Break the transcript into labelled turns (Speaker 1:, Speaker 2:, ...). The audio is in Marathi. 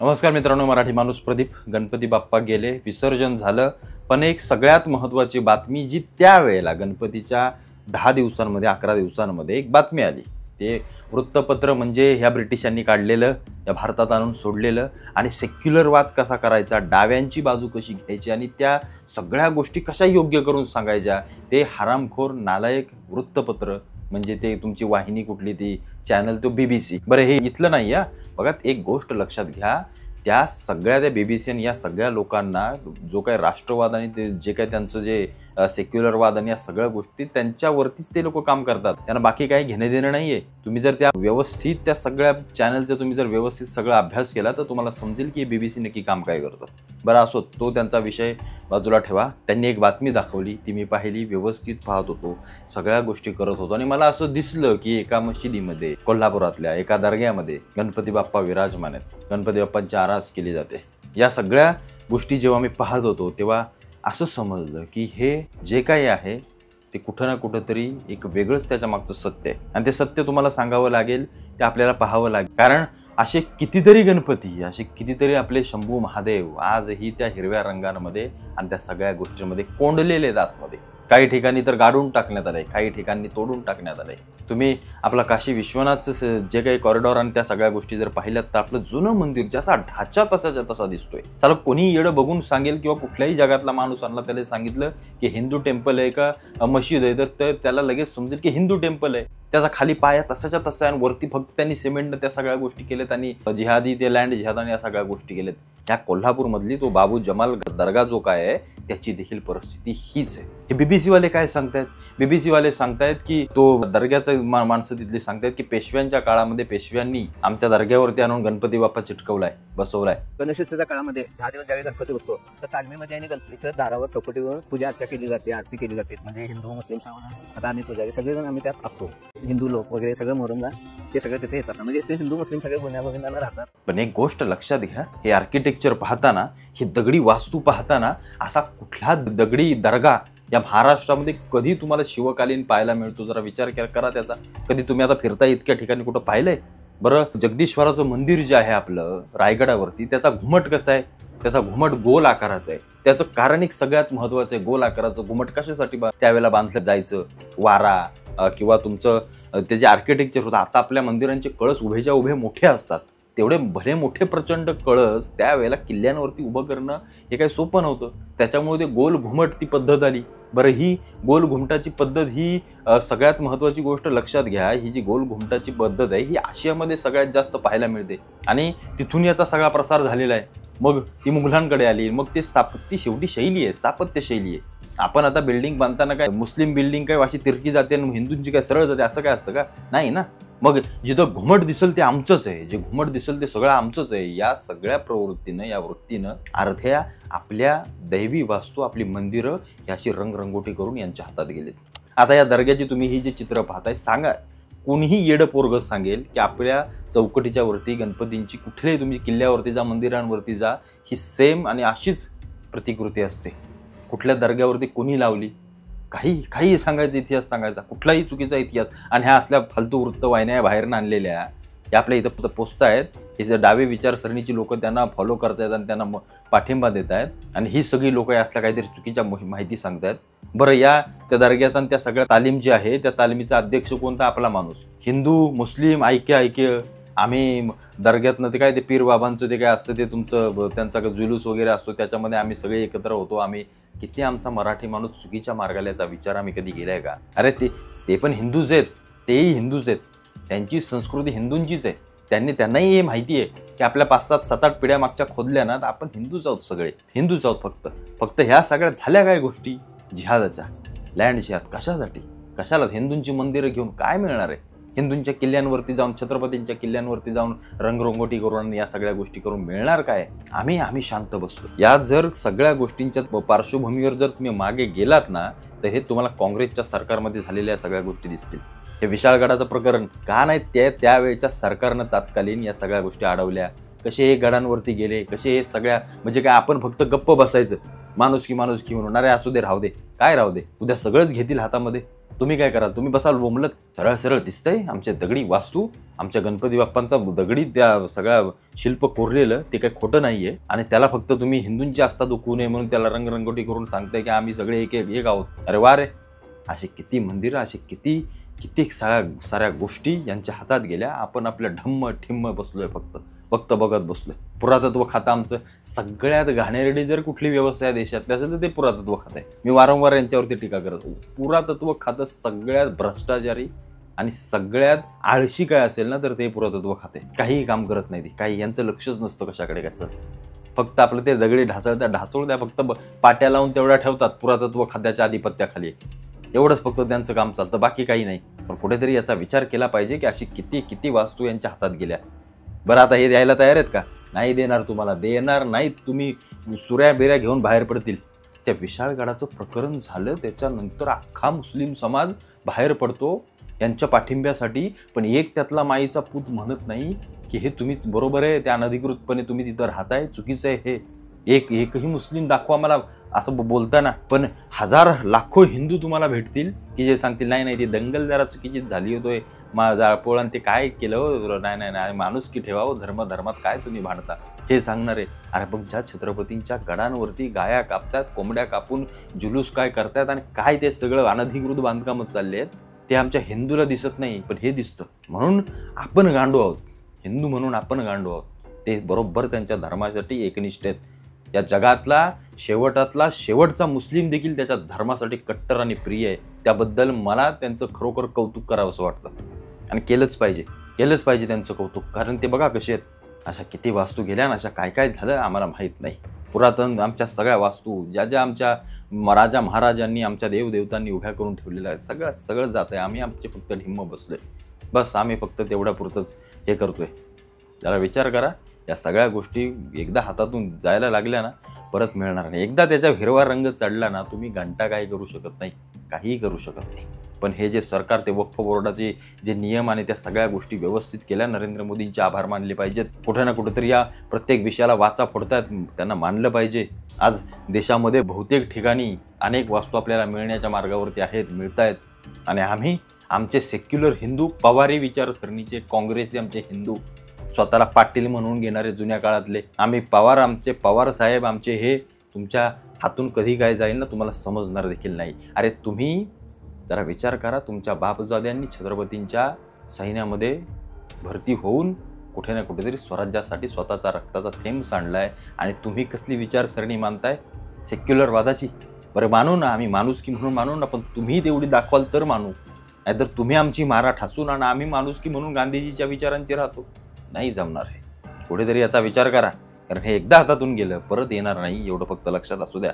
Speaker 1: नमस्कार मित्रांनो, मराठी माणूस प्रदीप. गणपती बाप्पा गेले, विसर्जन झालं, पण एक सगळ्यात महत्त्वाची बातमी जी त्यावेळेला गणपतीच्या 10 दिवसांमध्ये 11 दिवसांमध्ये एक बातमी आली. ते वृत्तपत्र म्हणजे ह्या ब्रिटिशांनी काढलेलं, या भारतात आणून सोडलेलं आणि सेक्युलरवाद कसा करायचा, डाव्यांची बाजू कशी घ्यायची आणि त्या सगळ्या गोष्टी कशा योग्य करून सांगायच्या, ते हरामखोर नालायक वृत्तपत्र म्हणजे ते तुमची वाहिनी कुठली ती चॅनल तो BBC. बरं, हे इथलं नाही हा. बघा, एक गोष्ट लक्षात घ्या, त्या सगळ्या त्या BBC आणि या सगळ्या लोकांना जो काही राष्ट्रवाद आणि ते जे काही त्यांचं जे सेक्युलरवाद आणि या सगळ्या गोष्टी त्यांच्यावरतीच ते लोक काम करतात. त्यांना बाकी काही घेणं देणं नाहीये. तुम्ही जर त्या व्यवस्थित त्या सगळ्या चॅनलचा तुम्ही जर व्यवस्थित सगळा अभ्यास केला तर तुम्हाला समजेल की BBC नक्की काम काय करतं. बरं, असो, तो त्यांचा विषय बाजूला ठेवा. त्यांनी एक बातमी दाखवली, ती मी पाहिली, व्यवस्थित पाहत होतो, सगळ्या गोष्टी करत होतो आणि मला असं दिसलं की एका मशिदीमध्ये, कोल्हापुरातल्या एका दर्ग्यामध्ये गणपती बाप्पा विराजमान आहेत, गणपती बाप्पांची आरास केली जाते. या सगळ्या गोष्टी जेव्हा मी पाहत होतो तेव्हा असं समजलं की हे जे काही आहे ते कुठं ना कुठंतरी एक वेगळंच त्याच्या मागचं सत्य आहे आणि ते सत्य तुम्हाला सांगावं लागेल, ते आपल्याला पाहावं लागेल. कारण असे कितीतरी गणपती, असे कितीतरी आपले शंभू महादेव आजही त्या हिरव्या रंगांमध्ये आणि त्या सगळ्या गोष्टींमध्ये कोंडलेले आहेत आतमध्ये. काही ठिकाणी तर गाडून टाकण्यात आलंय, काही ठिकाणी तोडून टाकण्यात आलंय. तुम्ही आपला काशी विश्वनाथचं जे काही कॉरिडॉर आणि त्या सगळ्या गोष्टी जर पाहिल्यात तर आपलं जुनं मंदिर ज्याचा ढाचा तसाच्या तसा दिसतोय. चला, कोणी येडं बघून सांगेल किंवा कुठल्याही जगातला माणूस आणला त्याला सांगितलं की हिंदू टेम्पल आहे का मशीद आहे तर त्याला लगेच समजेल की हिंदू टेम्पल आहे. त्याचा खाली पाया तसाच्या तसा आहे आणि वरती फक्त त्यांनी सिमेंटनं त्या सगळ्या गोष्टी केल्यात आणि जिहादी ते लँड जिहाद आणि या सगळ्या गोष्टी केल्यात. ह्या कोल्हापूरमधली तो बाबू जमाल दर्गा जो काय आहे त्याची देखील परिस्थिती हीच आहे. हे BBC वाले काय सांगतायत? BBC वाले सांगतायत की तो दर्ग्याचं माणसं तिथली सांगतायत की पेशव्यांच्या काळामध्ये पेशव्यांनी आमच्या दर्ग्यावरती आणून गणपती बाप्पा चिटकवलाय, बसवलाय.
Speaker 2: गणेशोत्सवाच्या काळामध्ये 10 दिवस ज्यावेळी गणपती बसतो तर तालमीमध्ये आणि गणपतीच्या दारावर चौकटीवर पूजा अर्चा केली जाते, आरती केली जाते. म्हणजे हिंदू मुस्लिम आता आम्ही पुजारी सगळेजण आम्ही त्यात असतो. हिंदू लोक वगैरे सगळं मोहरमला ते सगळं तिथे येतात. म्हणजे ते हिंदू मुस्लिम सगळे गुन्ह्याबोगिंदांना राहतात.
Speaker 1: पण एक गोष्ट लक्षात घ्या, हे आर्किटेक्चर पाहताना, ही दगडी वास्तू पाहताना असा कुठला दगडी दर्गा या महाराष्ट्रामध्ये कधी तुम्हाला शिवकालीन पाहायला मिळतो? जरा विचार करा त्याचा. कधी तुम्ही आता फिरता इतक्या ठिकाणी कुठं पाहिलंय? बरं, जगदीश्वराचं मंदिर जे आहे आपलं रायगडावरती, त्याचा घुमट कसा आहे? त्याचा घुमट गोल आकाराचा आहे. त्याचं कारण एक सगळ्यात महत्त्वाचं आहे. गोल आकाराचं घुमट कशासाठी त्यावेळेला बांधलं जायचं? वारा किंवा तुमचं ते जे आर्किटेक्चर होतं. आता आपल्या मंदिरांचे कळस उभेच्या उभे मोठे असतात, तेवढे भले मोठे प्रचंड कळस त्यावेळेला किल्ल्यांवरती उभं करणं हे काही सोपं नव्हतं. त्याच्यामुळे ते गोल घुमट ती पद्धत आली. बरं, ही गोल घुमटाची पद्धत ही सगळ्यात महत्त्वाची गोष्ट लक्षात घ्या, ही जी गोल घुमटाची पद्धत आहे ही आशियामध्ये सगळ्यात जास्त पाहायला मिळते आणि तिथून याचा सगळा प्रसार झालेला आहे. मग ती मुघलांकडे आली, मग ते ती शेवटी शैली आहे, स्थापत्य शैली आहे. आपण आता बिल्डिंग बांधताना काय मुस्लिम बिल्डिंग काय अशी तिरकी जाते आणि हिंदूंची काय सरळ जाते असं काय असतं का? नाही ना. मग जिथं घुमट दिसेल ते आमचंच आहे, जे घुमट दिसेल ते सगळं आमचंच आहे. या सगळ्या प्रवृत्तीनं, या वृत्तीनं अर्ध्या आपल्या दैवी वास्तू, आपली मंदिरं ही अशी रंगरंगोटी करून यांच्या हातात गेलीत. आता या दर्ग्याची तुम्ही ही जी चित्र पाहताय, सांगा कोणीही येडं पोरगं सांगेल की आपल्या चौकटीच्या वरती गणपतींची कुठल्याही तुम्ही किल्ल्यावरती जा, मंदिरांवरती जा, ही सेम आणि अशीच प्रतिकृती असते. कुठल्या दर्ग्यावरती कोणी लावली? काही सांगायचा इतिहास सांगायचा, कुठलाही चुकीचा इतिहास. आणि ह्या असल्या फालतू वृत्तवाहिन्या बाहेरनं आणलेल्या या आपल्या इथं पोचत आहेत. हे जे डावे विचारसरणीची लोक त्यांना फॉलो करतायत आणि त्यांना पाठिंबा देत आहेत आणि ही सगळी लोक असल्या काहीतरी चुकीच्या माहिती सांगतायत. बरं, त्या दर्ग्याचा आणि त्या सगळ्या तालीम जी आहे त्या तालिमीचा अध्यक्ष कोणता? आपला माणूस. हिंदू मुस्लिम ऐक्य आम्ही दर्ग्यातनं ते काय ते पीर बाबांचं ते काय असतं ते तुमचं त्यांचा जुलूस वगैरे असतो, त्याच्यामध्ये आम्ही सगळे एकत्र होतो. आम्ही किती आमचा मराठी माणूस चुकीच्या मार्गाला याचा विचार आम्ही कधी केलाय का? अरे ते पण हिंदूच आहेत, तेही हिंदूच आहेत, त्यांची संस्कृती हिंदूंचीच आहे. त्यांनाही हे माहिती आहे की आपल्या 5-7 पिढ्या मागच्या खोदल्या ना तर आपण हिंदूच आहोत, सगळे हिंदूच आहोत. फक्त ह्या सगळ्या झाल्या काय गोष्टी? जिहादाच्या, लँड जिहाद. कशासाठी? कशाला? हिंदूंची मंदिरं घेऊन काय मिळणार आहे? हिंदूंच्या किल्ल्यांवरती जाऊन, छत्रपतींच्या किल्ल्यांवरती जाऊन रंगरंगोटी करून आणि या सगळ्या गोष्टी करून मिळणार काय? आम्ही शांत बसलो. या जर सगळ्या गोष्टींच्या पार्श्वभूमीवर जर तुम्ही मागे गेलात ना तर हे तुम्हाला काँग्रेसच्या सरकारमध्ये झालेल्या सगळ्या गोष्टी दिसतील. हे विशाळगडाचं प्रकरण का नाही? त्यावेळेच्या सरकारनं तात्कालीन या सगळ्या गोष्टी अडवल्या. कसे हे गडांवरती गेले, कसे हे सगळ्या, म्हणजे काय आपण फक्त गप्प बसायचं, माणुसकी म्हणून, अरे असू दे, राहू दे, काय राहू दे, उद्या सगळंच घेतील हातामध्ये. तुम्ही काय कराल? तुम्ही बसाल बोंबलत. सरळ सरळ दिसतंय आमच्या दगडी वास्तू, आमच्या गणपती बाप्पांचा दगडी त्या सगळ्या शिल्प कोरलेलं ते काही खोटं नाहीये आणि त्याला फक्त तुम्ही हिंदूंची आस्था दुखवू नये म्हणून त्याला रंगरंगोटी करून सांगताय की आम्ही सगळे एक आहोत. अरे वा रे, असे किती मंदिरं, असे किती साऱ्या गोष्टी यांच्या हातात गेल्या. आपण आपल्या ढम्म ठिम्म बसलोय, फक्त बघत बसलोय. पुरातत्व खातं आमचं सगळ्यात घाणेरडी जर कुठली व्यवस्था या देशातली असेल तर ते पुरातत्व खातं आहे. मी वारंवार यांच्यावरती टीका करत होतो. पुरातत्व खातं सगळ्यात भ्रष्टाचारी आणि सगळ्यात आळशी काय असेल ना तर ते पुरातत्व खाते. काहीही काम करत नाही ते, काही यांचं लक्षच नसतं कशाकडे कसं. फक्त आपलं ते दगडी ढासळू द्या, फक्त पाट्या लावून तेवढ्या ठेवतात पुरातत्व खात्याच्या आधिपत्याखाली. एवढंच फक्त त्यांचं काम चालतं, बाकी काही नाही. पण कुठेतरी याचा विचार केला पाहिजे की अशी किती वास्तू यांच्या हातात गेल्या. बरं, आता हे द्यायला तयार आहेत का? नाही देणार, तुम्हाला देणार नाहीत. तुम्ही सुऱ्या बिऱ्या घेऊन बाहेर पडतील. त्या विशाळगडाचं प्रकरण झालं त्याच्यानंतर अख्खा मुस्लिम समाज बाहेर पडतो यांच्या पाठिंब्यासाठी. पण एक त्यातला माईचा पूत म्हणत नाही की हे तुम्हीच बरोबर आहे, त्या अनधिकृतपणे तुम्ही तिथं राहताय, चुकीचं आहे हे. एकही मुस्लिम दाखवा मला असं बोलताना. पण लाखो हिंदू तुम्हाला भेटतील की जे सांगतील नाही ती दंगल जरा चुकीचीच झाली होतोय, माझा पोळान ते काय केलं, नाही माणुसकी ठेवावं, धर्मात काय तुम्ही भांडता, हे सांगणारे. अरे बघ, ज्या छत्रपतींच्या गडांवरती गाया कापतात, कोंबड्या कापून जुलूस काय करतात आणि काय ते सगळं अनधिकृत बांधकामच चालले आहेत, ते आमच्या हिंदूला दिसत नाही पण हे दिसतं. म्हणून आपण गांडू आहोत, हिंदू म्हणून आपण गांडू आहोत. ते बरोबर त्यांच्या धर्मासाठी एकनिष्ठ आहेत. या जगातला शेवटचा मुस्लिम देखील त्याच्या धर्मासाठी कट्टर आणि प्रिय आहे. त्याबद्दल मला त्यांचं खरोखर कौतुक करावं असं वाटतं आणि केलंच पाहिजे त्यांचं कौतुक. कारण ते बघा कसे आहेत. अशा किती वास्तू गेल्या आणि अशा काय झालं आम्हाला माहीत नाही. पुरातन आमच्या सगळ्या वास्तू ज्या आमच्या राजा महाराजांनी आमच्या देवदेवतांनी उभ्या करून ठेवलेल्या आहेत, सगळं जात आहे. आम्ही आमचे फक्त ढिम्म बसलोय. बस आम्ही फक्त तेवढ्या पुरतंच हे करतोय. जरा विचार करा, या सगळ्या गोष्टी एकदा हातातून जायला लागल्या ना परत मिळणार नाही. एकदा त्याचा हिरवा रंग चढला ना तुम्ही घंटा काही करू शकत नाही, काहीही करू शकत नाही. पण हे जे सरकार, ते वक्फ बोर्डाचे जे नियम आणि त्या सगळ्या गोष्टी व्यवस्थित केल्या, नरेंद्र मोदींचे आभार मानले पाहिजेत. कुठे ना कुठेतरी या प्रत्येक विषयाला वाचा फोडतात, त्यांना मानलं पाहिजे. आज देशामध्ये बहुतेक ठिकाणी अनेक वास्तू आपल्याला मिळण्याच्या मार्गावरती मिळतायत आणि आम्ही आमचे सेक्युलर हिंदू, पवारी विचारसरणीचे काँग्रेसी आमचे हिंदू, स्वतःला पाटील म्हणून घेणारे जुन्या काळातले आम्ही पवार, आमचे पवार साहेब आमचे, हे तुमच्या हातून कधी काय जाईल ना तुम्हाला समजणार देखील नाही. अरे तुम्ही जरा विचार करा, तुमच्या बापजाद्यांनी छत्रपतींच्या सैन्यामध्ये भरती होऊन कुठे ना कुठेतरी स्वराज्यासाठी स्वतःचा रक्ताचा थेंब सांडलाय आणि तुम्ही कसली विचारसरणी मानताय? सेक्युलरवादाची. बरं मानू ना, आम्ही माणुसकी म्हणून मानू ना, पण तुम्ही तेवढी दाखवाल तर मानू, नाहीतर तुम्ही आमची मारा ठासून आणि आम्ही माणुसकी म्हणून गांधीजीच्या विचारांची राहतो. नाही जमणार हे. कुठेतरी याचा विचार करा, कारण हे एकदा हातातून गेलं परत येणार नाही, एवढं फक्त लक्षात असू द्या.